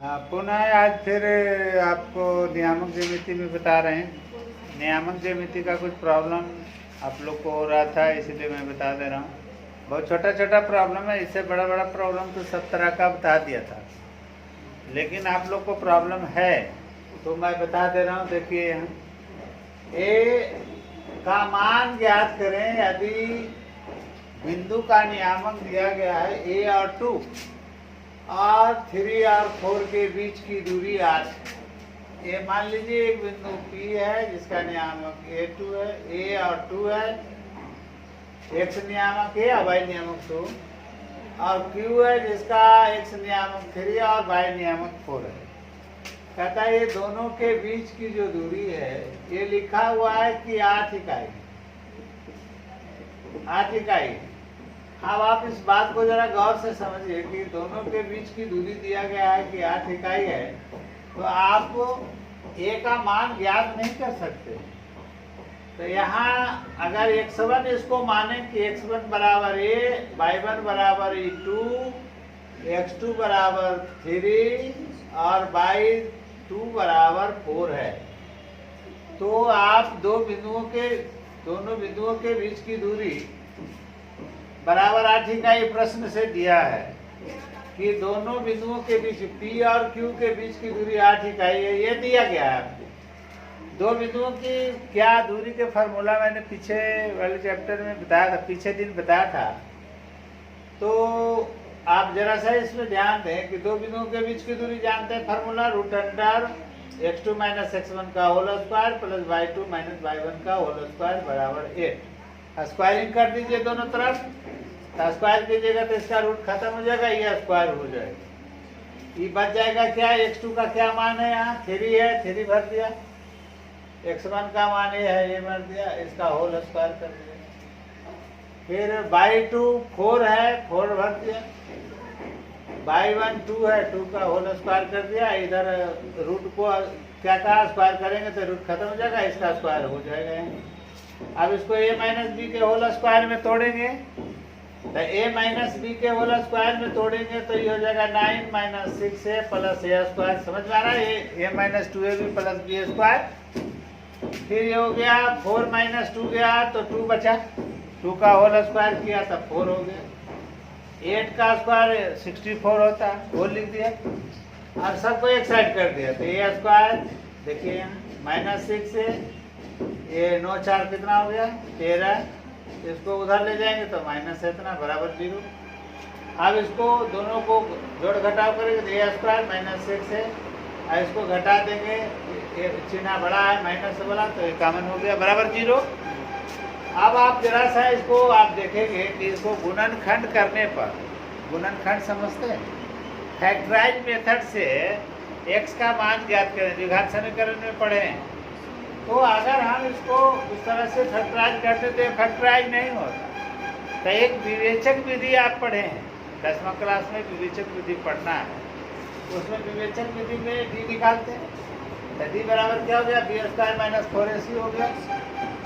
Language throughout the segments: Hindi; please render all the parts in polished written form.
पुनः आज फिर आपको नियामक ज्यामिति में बता रहे हैं। नियामक ज्यामिति का कुछ प्रॉब्लम आप लोग को हो रहा था, इसलिए मैं बता दे रहा हूँ। बहुत छोटा छोटा प्रॉब्लम है, इससे बड़ा बड़ा प्रॉब्लम तो सब तरह का बता दिया था, लेकिन आप लोग को प्रॉब्लम है तो मैं बता दे रहा हूँ। देखिए यहाँ ए का मान ज्ञात करें यदि बिंदु का नियामक दिया गया है ए और 2 और 3 और 4 के बीच की दूरी 8। ये मान लीजिए एक बिंदु P है जिसका नियामक A2 है, A और 2 है, x नियामक है और y नियामक 2, और Q है जिसका x नियामक 3 और y नियामक 4 है। कहता है ये दोनों के बीच की जो दूरी है ये लिखा हुआ है कि 8 इकाई। 8 इकाई। अब आप इस बात को जरा गौर से समझिए कि दोनों के बीच की दूरी दिया गया है कि 8 इकाई है, तो आप a का मान ज्ञात नहीं कर सकते। तो यहाँ अगर x1 इसको माने कि x1 बराबर a, y1 बराबर 2, x2 बराबर 3 और y2 बराबर 4 है, तो आप दोनों बिंदुओं के बीच की दूरी बराबर 8 इकाई प्रश्न से दिया है कि दोनों बिंदुओं के बीच P और Q के बीच की दूरी 8 इकाई है, ये दिया गया है आपको। दो बिंदुओं की क्या दूरी के फार्मूला मैंने पीछे वाले चैप्टर में बताया था, पीछे दिन बताया था। तो आप जरा सा इसमें ध्यान दें कि दो बिंदुओं के बीच की दूरी जानते हैं फार्मूला √x2 - x1 का whole square plus y2 - y1 का होल स्क्वायर बराबर 8। स्क्वायरिंग कर दीजिए दोनों तरफ, स्क्वायर कीजिएगा तो इसका रूट खत्म हो जाएगा, ये स्क्वायर हो जाएगा। ये बच जाएगा क्या, x2 का क्या मान है, यहाँ 3 है, 3 भर दिया, x1 का मान ये है, ये भर दिया, इसका होल स्क्वायर कर दिया। फिर y2 4 है, 4 भर दिया, y1 2 है, 2 का होल स्क्वायर कर दिया। इधर रूट को क्या कहा, स्क्वायर करेंगे तो रूट खत्म हो जाएगा, इसका स्क्वायर हो जाएगा। अब इसको a - b के होल स्क्वायर में तोड़ेंगे, तो a - b के होल स्क्वायर में तोड़ेंगे तो ये हो जाएगा 9 - 6a प्लस a स्क्वायर। समझ में आ रहा है, a - 2ab plus b square. फिर ये हो गया 4 - 2 गया तो 2 बचा, 2 का होल स्क्वायर किया तब 4 हो गया। 8 का स्क्वायर 64 होता है, वो लिख दिया और सबको एक साइड कर दिया। तो a स्क्वायर देखिए यहाँ -6 है, ये 9 4 कितना हो गया 13, इसको उधर ले जाएंगे तो माइनस इतना बराबर 0। अब इसको दोनों को जोड़ घटाव करेंगे तो a स्क्वायर -6 है, और इसको घटा देंगे, ये चिन्ह बड़ा है माइनस से बड़ा, तो ये कॉमन हो गया बराबर 0। अब आप जरा सा इसको आप देखेंगे कि इसको गुणनखंड करने पर, गुणनखंड समझते हैं, फैक्टराइज मेथड से x का मान ज्ञात करें, द्विघात समीकरण में पढ़े हैं। तो अगर हम इसको उस तरह से फैक्टराइज करते तो फैक्टराइज नहीं होता। तो एक विवेचक विधि आप पढ़े हैं 10वीं क्लास में, विवेचक विधि पढ़ना है, उसमें विवेचक विधि में d निकालते हैं। तो d बराबर क्या हो गया, b स्क्वायर - 4ac हो गया।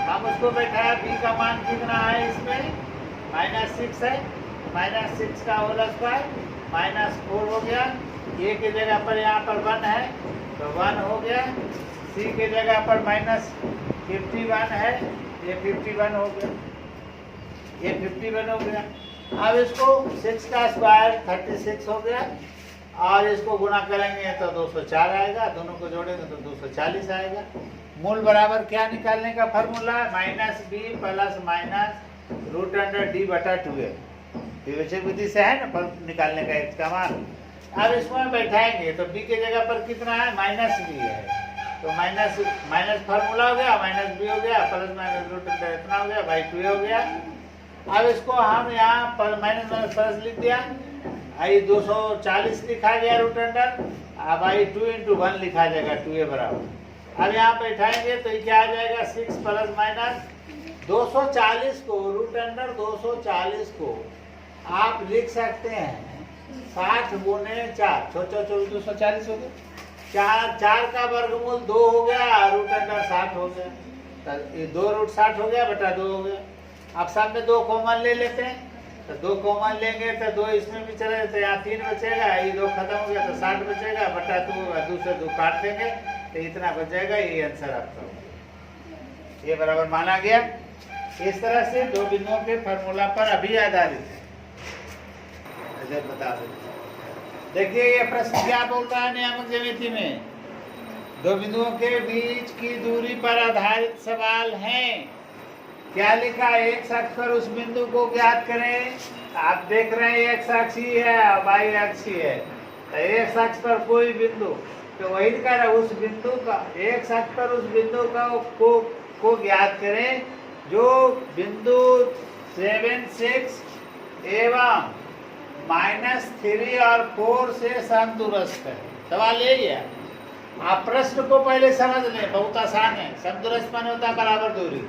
हम उसको बैठाया, b का मान कितना है इसमें -6 है, -6 का होल स्क्वायर -4 हो गया। a की जगह पर यहाँ पर 1 है तो 1 हो गया, c के जगह पर -51 है, ये 51 हो गया, ये 51 हो गया। अब इसको 6 का स्क्वायर 36 हो गया, और इसको गुणा करेंगे तो 204 आएगा, दोनों को जोड़ेंगे तो 240 आएगा। मूल बराबर क्या निकालने का formula, -b plus minus √d/2a। विवेचक विधि से है ना निकालने का x का मान। अब इसमें बैठाएंगे तो b के जगह पर कितना है, -b है, तो माइनस फार्मूला हो गया, -b हो गया, प्लस माइनस √d इतना हो गया, /2a हो गया। अब इसको हम यहाँ पर माइनस प्लस लिख दिया, आई 240 लिखा गया √, अब आई 2 × 1 लिखा जाएगा 2a बराबर। अब यहाँ बैठाएंगे तो ये क्या आ जाएगा, 6 प्लस माइनस 240 को √240 को आप लिख सकते हैं 60 × 4, 240 हो गया। 4 का वर्गमूल 2 हो गया, √60 हो गया, तो ये 2 √60 हो गया बटा 2 हो गया। अब सब में 2 कॉमन ले लेते हैं, तो 2 कॉमन लेंगे तो 2 इसमें भी चले तो यहाँ 3 बचेगा, ये 2 खत्म हो गया तो 60 बचेगा, बटा 2 से 2 काट देंगे तो इतना बचेगा। ये आंसर आपका होगा। ये बराबर माना गया। इस तरह से 2 बिंदुओं के फॉर्मूला पर अभी आधारित है, बता देते। देखिए ये प्रश्न क्या बोल रहा है नियामक ज्यामिति में, 2 बिंदुओं के बीच की दूरी पर आधारित सवाल है। क्या लिखा है? एक्स अक्ष पर उस बिंदु को ज्ञात करें। आप देख रहे हैं एक्स अक्ष ही है और वाई अक्ष ही है। तो एक्स अक्ष पर कोई बिंदु, तो वही लिखा है उस बिंदु का, एक्स अक्ष पर उस बिंदु का को ज्ञात करें जो बिंदु 7, 6 एवं -3 और 4 से समदूरस्थ है। सवाल यही है। आप प्रश्न को पहले समझ लें, बहुत आसान है। समदूरस्थ माने होता है बराबर दूरी।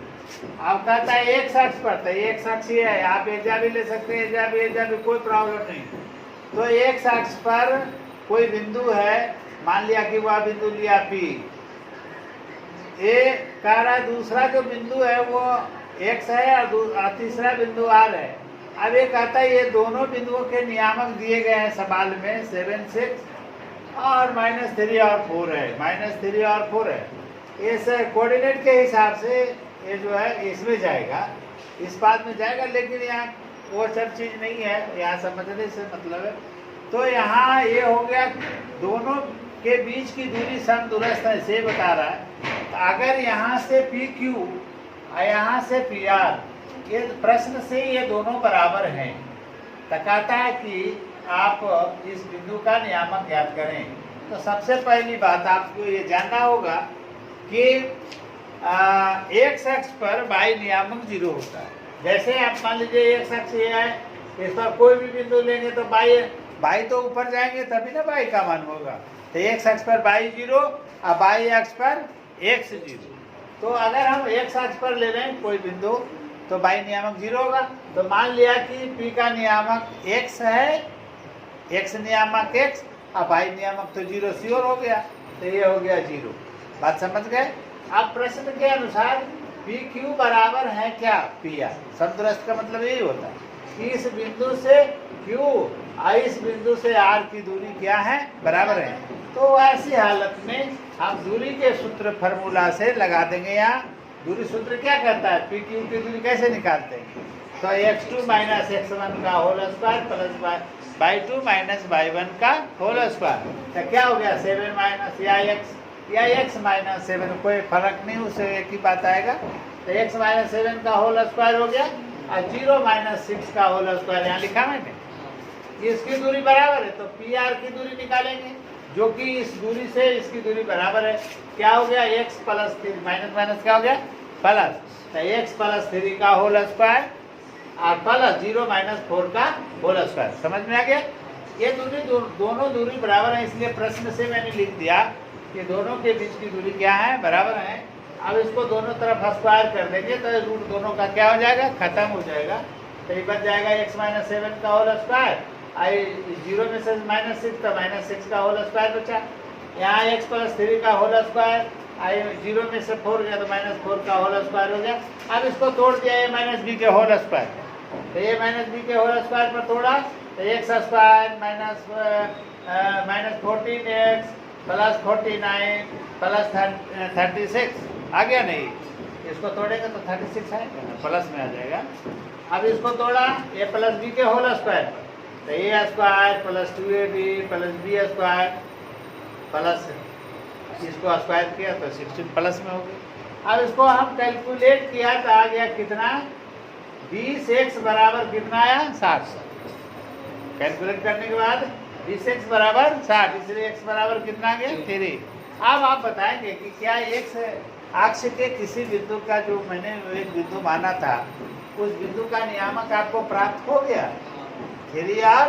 आप कहता है एक अक्ष पर, तो एक अक्ष ही है, आप एजा भी ले सकते हैं, एजा भी कोई प्रॉब्लम नहीं। तो एक अक्ष पर कोई बिंदु है, मान लिया कि वह बिंदु लिया P, ये कह रहा दूसरा जो बिंदु है वो x है और तीसरा बिंदु R है। अब ये कहता है ये दोनों बिंदुओं के नियामक दिए गए हैं सवाल में, 7, 6 और -3 और 4 है, -3 और 4 है। इस कोऑर्डिनेट के हिसाब से ये जो है इसमें जाएगा, इस बात में जाएगा, लेकिन यहाँ वो सब चीज़ नहीं है, यहाँ समझने से मतलब है। तो यहाँ ये हो गया दोनों के बीच की दूरी समदूरस्थ है, से बता रहा है। अगर यहाँ से PQ और यहाँ से PR, ये प्रश्न से ये दोनों बराबर हैं, तो कहता है कि आप इस बिंदु का नियामक ज्ञात करें। तो सबसे पहली बात आपको ये जानना होगा कि एक्स अक्ष पर बाई नियामक 0 होता है। जैसे आप मान लीजिए एक्स अक्ष ये है, इस पर कोई भी बिंदु लेंगे तो बाई तो ऊपर जाएंगे तभी ना बाई का मान होगा। तो एक्स अक्ष पर बाई 0 और बाई अक्ष पर एक्स 0। तो अगर हम एक्स अक्ष पर ले रहे हैं कोई बिंदु तो बाई नियामक 0 होगा। तो मान लिया कि P का नियामक x है, x नियामक x और बाई नियामक तो 0 श्योर हो गया, तो ये हो गया 0। बात समझ गए? अब प्रश्न के अनुसार PQ बराबर है क्या PR। समदूरस्थ का मतलब यही होता है कि इस बिंदु से Q और इस बिंदु से R की दूरी क्या है, बराबर है। तो ऐसी हालत में हम दूरी के सूत्र फार्मूला से लगा देंगे। यहाँ दूरी सूत्र क्या कहता है, PQ की दूरी कैसे निकालते हैं? तो x2 - x1 का whole square plus y2 - y1 का होल स्क्वायर। तो क्या हो गया 7 माइनस या x -7, कोई फर्क नहीं, उससे एक ही बात आएगा। तो x - 7 का होल स्क्वायर हो गया और 0 - 6 का होल स्क्वायर यहाँ लिखा मैंने। इसकी दूरी बराबर है तो PR की दूरी निकालेंगे, जो कि इस दूरी से इसकी दूरी बराबर है। क्या हो गया x प्लस 3 माइनस क्या हो गया प्लस, तो x प्लस 3 का होल स्क्वायर और प्लस 0 - 4 का होल स्क्वायर। समझ में आ गया? ये दूरी दोनों दूरी बराबर है, इसलिए प्रश्न से मैंने लिख दिया कि दोनों के बीच की दूरी क्या है, बराबर है। अब इसको दोनों तरफ स्क्वायर कर देंगे तो रूट दोनों का क्या हो जाएगा, खत्म हो जाएगा। तो ये बच जाएगा x - 7 का होल स्क्वायर, 0 में से -6 तो -6 का होल स्क्वायर बचा। यहाँ x प्लस 3 का होल स्क्वायर, 0 में से 4 गया तो -4 का होल स्क्वायर हो गया। अब इसको तोड़ दिया a - b के होल स्क्वायर, तो a - b के होल स्क्वायर पर तोड़ा तो x square -14x plus 49 plus 36 आ गया। नहीं, इसको तोड़ेगा तो 36 आएगा, प्लस में आ जाएगा। अब इसको तोड़ा a प्लस b के होल स्क्वायर पर, तो a square plus 2ab plus b square plus इसको स्क्वायर किया तो 16 प्लस में हो गया। अब इसको हम कैलकुलेट किया तो आ गया कितना, 20x बराबर कितना आया 60। कैलकुलेट करने के बाद 20x बराबर 60, इसलिए x बराबर कितना आ गया 3। अब आप बताएंगे कि क्या x अक्ष के किसी बिंदु का, जो मैंने एक बिंदु माना था, उस बिंदु का नियामक आपको प्राप्त हो गया 3 और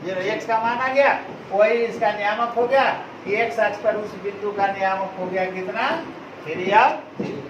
0, x का मान आ गया, वही इसका नियामक हो गया कि x अक्ष पर उस बिंदु का नियामक हो गया कितना 3 और 0।